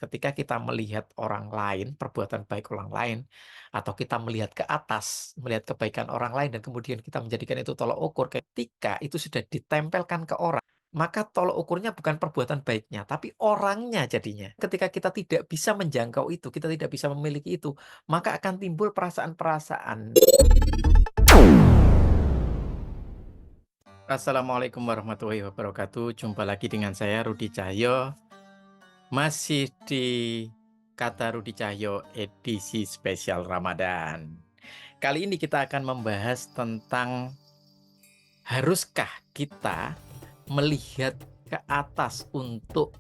Ketika kita melihat orang lain, perbuatan baik orang lain, atau kita melihat ke atas, melihat kebaikan orang lain dan kemudian kita menjadikan itu tolok ukur, ketika itu sudah ditempelkan ke orang, maka tolok ukurnya bukan perbuatan baiknya, tapi orangnya jadinya. Ketika kita tidak bisa menjangkau itu, kita tidak bisa memiliki itu, maka akan timbul perasaan-perasaan. Assalamualaikum warahmatullahi wabarakatuh. Jumpa lagi dengan saya Rudi Cahyo. Masih di Kata Rudi Cahyo edisi spesial Ramadan. Kali ini kita akan membahas tentang haruskah kita melihat ke atas untuk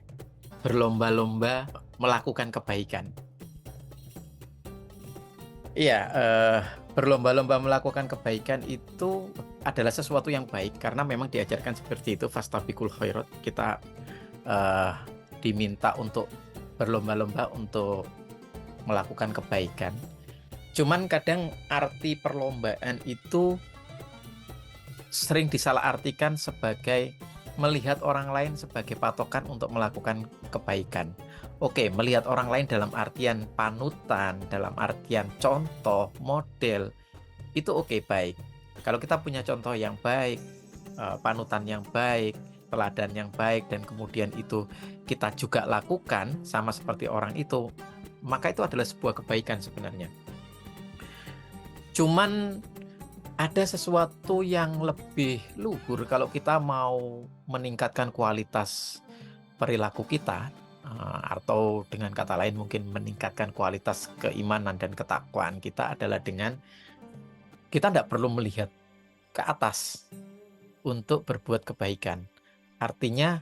berlomba-lomba melakukan kebaikan. Iya, berlomba-lomba melakukan kebaikan itu adalah sesuatu yang baik karena memang diajarkan seperti itu, fastabiqul khairat. Kita eh, diminta untuk berlomba-lomba untuk melakukan kebaikan. Cuman kadang arti perlombaan itu sering disalahartikan sebagai melihat orang lain sebagai patokan untuk melakukan kebaikan. Oke, melihat orang lain dalam artian panutan, dalam artian contoh, model, itu oke, baik. Kalau kita punya contoh yang baik, panutan yang baik, teladan yang baik, dan kemudian itu kita juga lakukan sama seperti orang itu, maka itu adalah sebuah kebaikan sebenarnya. Cuman ada sesuatu yang lebih luhur kalau kita mau meningkatkan kualitas perilaku kita, atau dengan kata lain mungkin meningkatkan kualitas keimanan dan ketakwaan kita adalah dengan kita tidak perlu melihat ke atas untuk berbuat kebaikan. Artinya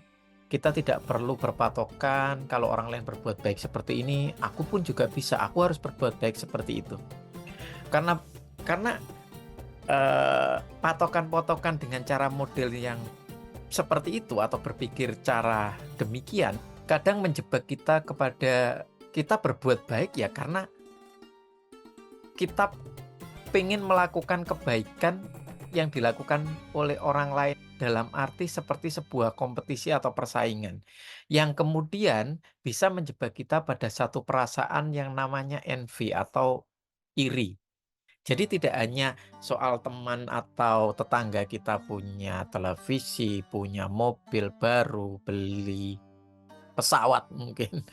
kita tidak perlu berpatokan kalau orang lain berbuat baik seperti ini, aku pun juga bisa, aku harus berbuat baik seperti itu. Karena patokan-patokan dengan cara model yang seperti itu atau berpikir cara demikian kadang menjebak kita kepada kita berbuat baik ya karena kita pengen melakukan kebaikan yang dilakukan oleh orang lain dalam arti seperti sebuah kompetisi atau persaingan yang kemudian bisa menjebak kita pada satu perasaan yang namanya envy atau iri. Jadi tidak hanya soal teman atau tetangga kita punya televisi, punya mobil baru, beli pesawat mungkin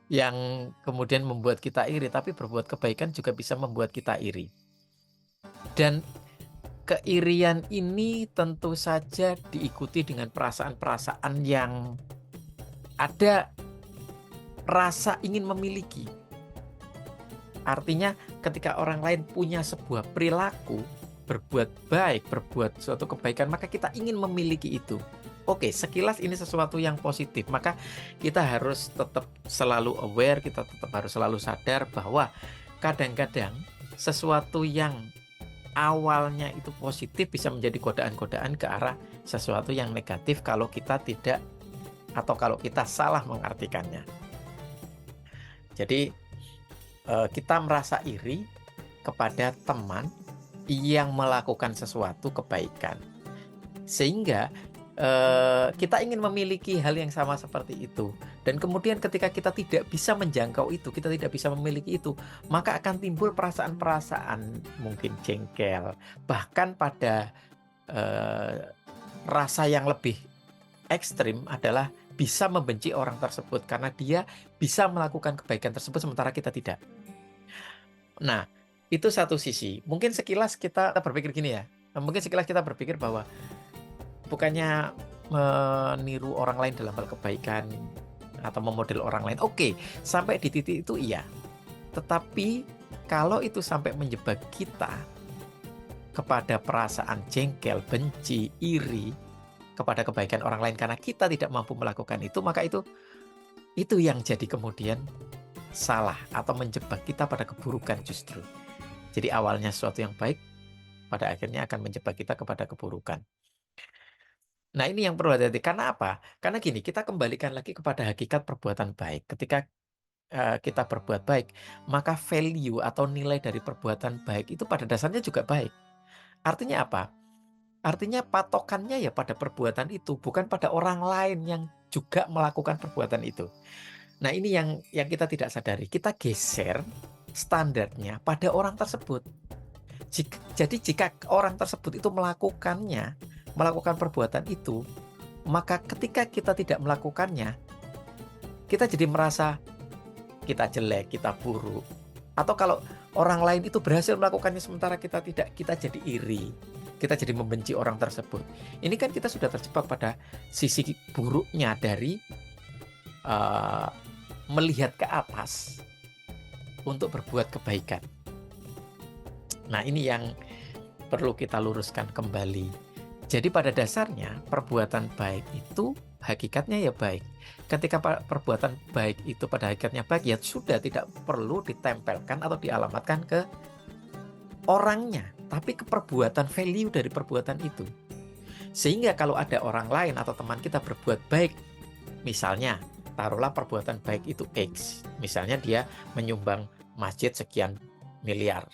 yang kemudian membuat kita iri, tapi berbuat kebaikan juga bisa membuat kita iri. Dan keirian ini tentu saja diikuti dengan perasaan-perasaan yang ada rasa ingin memiliki. Artinya ketika orang lain punya sebuah perilaku, berbuat baik, berbuat suatu kebaikan, maka kita ingin memiliki itu. Oke, sekilas ini sesuatu yang positif, maka kita harus tetap selalu aware, kita tetap harus selalu sadar bahwa kadang-kadang sesuatu yang awalnya itu positif bisa menjadi godaan-godaan ke arah sesuatu yang negatif kalau kita tidak atau kalau kita salah mengartikannya. Jadi kita merasa iri kepada teman yang melakukan sesuatu kebaikan. Sehingga kita ingin memiliki hal yang sama seperti itu. Dan kemudian ketika kita tidak bisa menjangkau itu, kita tidak bisa memiliki itu, maka akan timbul perasaan-perasaan mungkin jengkel. Bahkan pada rasa yang lebih ekstrim adalah bisa membenci orang tersebut karena dia bisa melakukan kebaikan tersebut sementara kita tidak. Nah, itu satu sisi. Mungkin sekilas kita berpikir gini ya. Mungkin sekilas kita berpikir bahwa bukannya meniru orang lain dalam hal kebaikan atau memodel orang lain. Oke, sampai di titik itu iya. Tetapi kalau itu sampai menjebak kita kepada perasaan jengkel, benci, iri kepada kebaikan orang lain karena kita tidak mampu melakukan itu, maka itu yang jadi kemudian salah atau menjebak kita pada keburukan justru. Jadi awalnya sesuatu yang baik, pada akhirnya akan menjebak kita kepada keburukan. Nah ini yang perlu hati-hati. Karena apa? Karena gini, kita kembalikan lagi kepada hakikat perbuatan baik. Ketika kita berbuat baik, maka value atau nilai dari perbuatan baik itu pada dasarnya juga baik. Artinya apa? Artinya patokannya ya pada perbuatan itu, bukan pada orang lain yang juga melakukan perbuatan itu. Nah, ini yang kita tidak sadari. Kita geser standarnya pada orang tersebut. Jadi jika orang tersebut itu melakukan perbuatan itu, maka ketika kita tidak melakukannya, kita jadi merasa kita jelek, kita buruk. Atau kalau orang lain itu berhasil melakukannya sementara kita tidak, kita jadi iri. Kita jadi membenci orang tersebut. Ini kan kita sudah terjebak pada sisi buruknya dari melihat ke atas untuk berbuat kebaikan. Nah, ini yang perlu kita luruskan kembali. Jadi pada dasarnya perbuatan baik itu hakikatnya ya baik. Ketika perbuatan baik itu pada hakikatnya baik, ya sudah tidak perlu ditempelkan atau dialamatkan ke orangnya, tapi ke perbuatan, value dari perbuatan itu. Sehingga kalau ada orang lain atau teman kita berbuat baik, misalnya taruhlah perbuatan baik itu X, misalnya dia menyumbang masjid sekian miliar,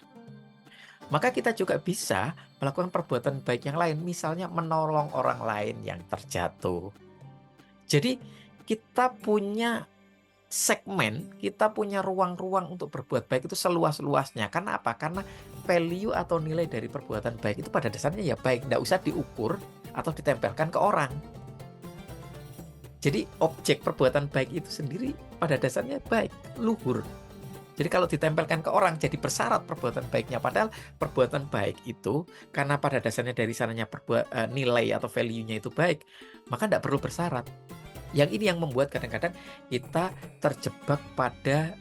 maka kita juga bisa melakukan perbuatan baik yang lain, misalnya menolong orang lain yang terjatuh. Jadi kita punya segmen, kita punya ruang-ruang untuk berbuat baik itu seluas-luasnya. Karena apa? Karena value atau nilai dari perbuatan baik itu pada dasarnya ya baik, tidak usah diukur atau ditempelkan ke orang. Jadi objek perbuatan baik itu sendiri pada dasarnya baik, luhur. Jadi kalau ditempelkan ke orang jadi bersyarat perbuatan baiknya. Padahal perbuatan baik itu karena pada dasarnya dari sananya nilai atau value-nya itu baik, maka tidak perlu bersyarat. Yang ini yang membuat kadang-kadang kita terjebak pada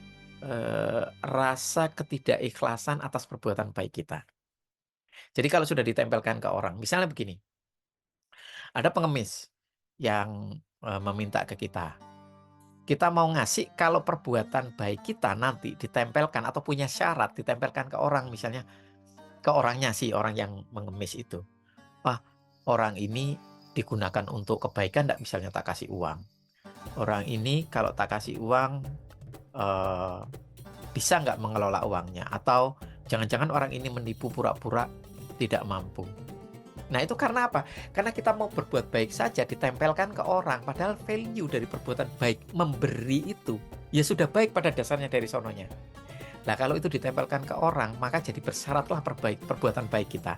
rasa ketidakikhlasan atas perbuatan baik kita. Jadi kalau sudah ditempelkan ke orang, misalnya begini, ada pengemis yang meminta ke kita. Kita mau ngasih kalau perbuatan baik kita nanti ditempelkan atau punya syarat ditempelkan ke orang, misalnya ke orangnya sih, orang yang mengemis itu. Orang ini digunakan untuk kebaikan enggak, misalnya tak kasih uang. Orang ini kalau tak kasih uang bisa nggak mengelola uangnya, atau jangan-jangan orang ini menipu pura-pura tidak mampu. Nah, itu karena apa? Karena kita mau berbuat baik saja ditempelkan ke orang, padahal value dari perbuatan baik memberi itu ya sudah baik pada dasarnya dari sononya. Nah, kalau itu ditempelkan ke orang, maka jadi bersyaratlah perbuatan baik kita.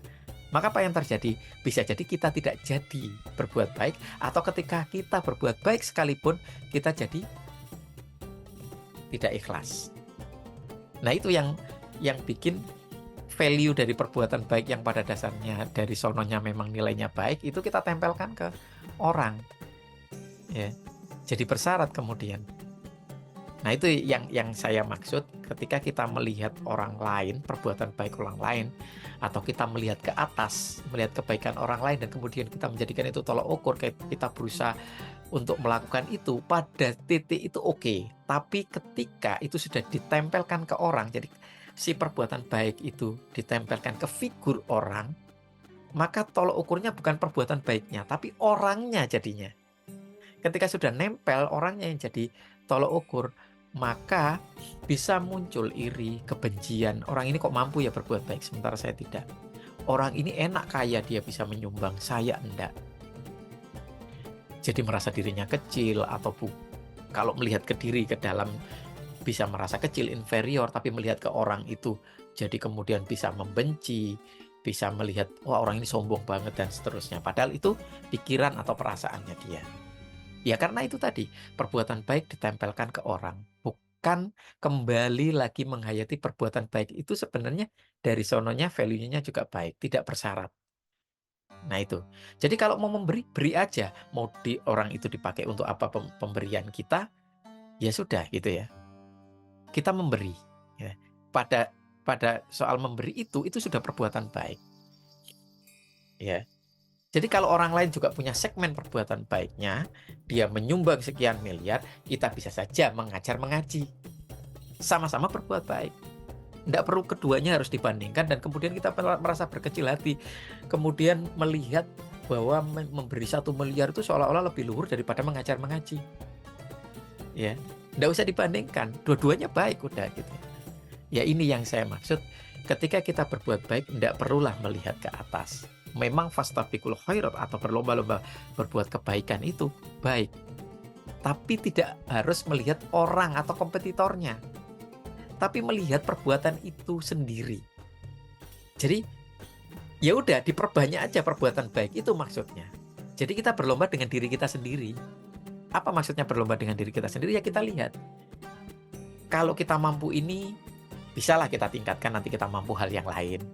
Maka apa yang terjadi? Bisa jadi kita tidak jadi berbuat baik, atau ketika kita berbuat baik sekalipun kita jadi tidak ikhlas. Nah, itu yang bikin value dari perbuatan baik yang pada dasarnya dari sononya memang nilainya baik, itu kita tempelkan ke orang. Ya. Jadi bersyarat kemudian. Nah, itu yang saya maksud ketika kita melihat orang lain, perbuatan baik orang lain, atau kita melihat ke atas, melihat kebaikan orang lain, dan kemudian kita menjadikan itu tolak ukur, kita berusaha untuk melakukan itu, pada titik itu oke. Tapi ketika itu sudah ditempelkan ke orang, jadi si perbuatan baik itu ditempelkan ke figur orang, maka tolak ukurnya bukan perbuatan baiknya, tapi orangnya jadinya. Ketika sudah nempel orangnya yang jadi tolak ukur, maka bisa muncul iri, kebencian. Orang ini kok mampu ya berbuat baik, sementara saya tidak. Orang ini enak kaya dia bisa menyumbang, saya enggak. Jadi merasa dirinya kecil, atau kalau melihat ke diri, ke dalam, bisa merasa kecil, inferior, tapi melihat ke orang itu jadi kemudian bisa membenci, bisa melihat wah orang ini sombong banget dan seterusnya. Padahal itu pikiran atau perasaannya dia. Ya karena itu tadi, perbuatan baik ditempelkan ke orang, bukan kembali lagi menghayati perbuatan baik itu sebenarnya dari sononya value-nya juga baik, tidak bersyarat. Nah itu. Jadi kalau mau memberi, beri aja. Mau orang itu dipakai untuk apa pemberian kita, ya sudah gitu ya. Kita memberi. Ya. Pada soal memberi itu sudah perbuatan baik. Ya. Jadi kalau orang lain juga punya segmen perbuatan baiknya, dia menyumbang sekian miliar, kita bisa saja mengajar mengaji. Sama-sama berbuat baik. Tidak perlu keduanya harus dibandingkan dan kemudian kita merasa berkecil hati. Kemudian melihat bahwa memberi 1 miliar itu seolah-olah lebih luhur daripada mengajar mengaji. Ya, tidak usah dibandingkan. Dua-duanya baik udah gitu. Ya ini yang saya maksud. Ketika kita berbuat baik, tidak perlulah melihat ke atas. Memang fastabiqul khairat atau berlomba-lomba berbuat kebaikan itu baik. Tapi tidak harus melihat orang atau kompetitornya, tapi melihat perbuatan itu sendiri. Jadi, ya udah diperbanyak aja perbuatan baik itu maksudnya. Jadi kita berlomba dengan diri kita sendiri. Apa maksudnya berlomba dengan diri kita sendiri? Ya kita lihat. Kalau kita mampu ini, bisalah kita tingkatkan, nanti kita mampu hal yang lain.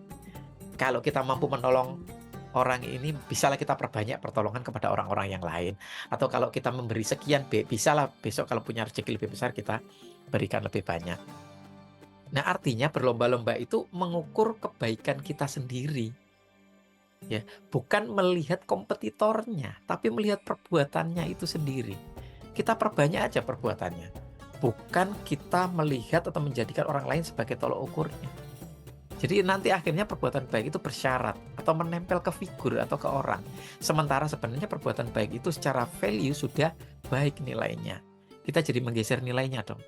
Kalau kita mampu menolong orang ini, bisalah kita perbanyak pertolongan kepada orang-orang yang lain. Atau kalau kita memberi sekian, bisalah besok kalau punya rezeki lebih besar, kita berikan lebih banyak. Nah, artinya berlomba-lomba itu mengukur kebaikan kita sendiri. Ya, bukan melihat kompetitornya, tapi melihat perbuatannya itu sendiri. Kita perbanyak aja perbuatannya. Bukan kita melihat atau menjadikan orang lain sebagai tolok ukurnya. Jadi nanti akhirnya perbuatan baik itu bersyarat atau menempel ke figur atau ke orang. Sementara sebenarnya perbuatan baik itu secara value sudah baik nilainya. Kita jadi menggeser nilainya dong.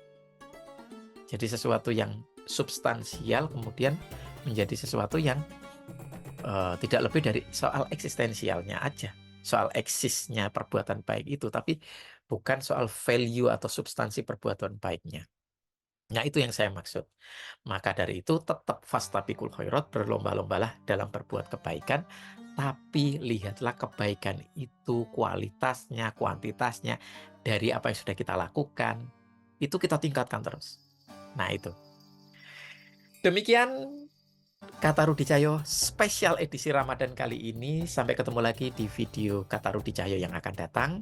Jadi sesuatu yang substansial kemudian menjadi sesuatu yang tidak lebih dari soal eksistensialnya aja. Soal eksisnya perbuatan baik itu, tapi bukan soal value atau substansi perbuatan baiknya. Nah, itu yang saya maksud. Maka dari itu tetap fastabiqul khairat, berlomba-lombalah dalam berbuat kebaikan, tapi lihatlah kebaikan itu kualitasnya, kuantitasnya dari apa yang sudah kita lakukan, itu kita tingkatkan terus. Nah, itu. Demikian Kata Rudi Cahyo spesial edisi Ramadan kali ini. Sampai ketemu lagi di video Kata Rudi Cahyo yang akan datang.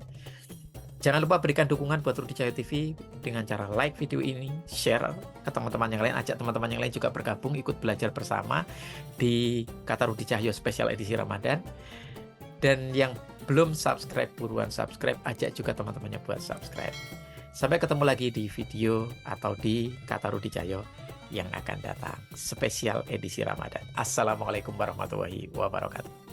Jangan lupa berikan dukungan buat Rudi Cahyo TV dengan cara like video ini, share ke teman-teman yang lain, ajak teman-teman yang lain juga bergabung, ikut belajar bersama di Kata Rudi Cahyo spesial edisi Ramadan. Dan yang belum subscribe, buruan subscribe, ajak juga teman-temannya buat subscribe. Sampai ketemu lagi di video atau di Kata Rudi Cahyo yang akan datang, spesial edisi Ramadan. Assalamualaikum warahmatullahi wabarakatuh.